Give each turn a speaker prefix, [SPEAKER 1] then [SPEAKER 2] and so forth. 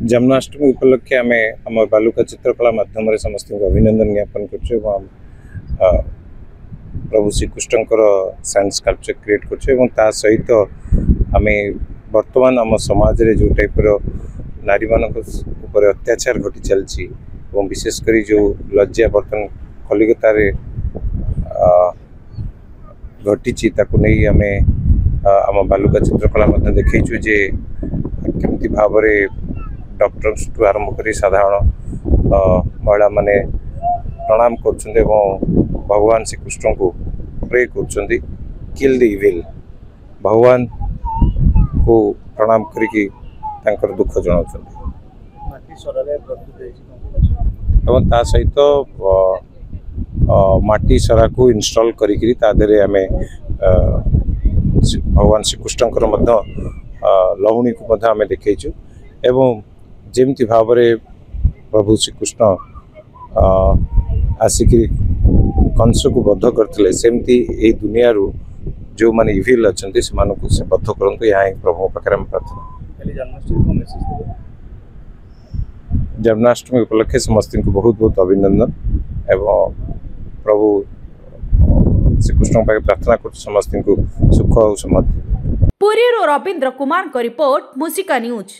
[SPEAKER 1] जन्माष्टमी उपलक्षे आम आम बालुका चित्रकला माध्यम समस्त अभिनंदन ज्ञापन कर प्रभु श्रीकृष्ण सैंड स्कल्पचर क्रिएट कर सहित आम बर्तमान आम समाज रे जो टाइप नारी मान अत्याचार घटी चलती विशेषकर जो लज्जा बर्तमान कलिकता घटी नहीं आम आम बालुका चित्रकला देखु जे केमती भाव डॉक्टर आरंभ कर साधारण महिला माने प्रणाम कर भगवान श्रीकृष्ण को प्रे कर किल द इविल भगवान को प्रणाम करिकी दुख जनाऊँ ता सहित माटी सरा को इंस्टॉल करी आम भगवान श्रीकृष्ण लहुणी को देखु एवं जेमती भाव प्रभु श्रीकृष्ण आसिक कंस को बद्ध करते सेमती ए दुनिया रू जो माने इविल अच्छा से बद्ध करते यहाँ प्रभु पाखे प्रार्थना। जन्माष्टमी उपलक्षे समस्त को बहुत बहुत अभिनंदन एवं प्रभु श्रीकृष्ण पाखे प्रार्थना कर समस्त को सुख और समृद्धि।
[SPEAKER 2] पुरी रवींद्र कुमार को रिपोर्ट मूसिका न्यूज।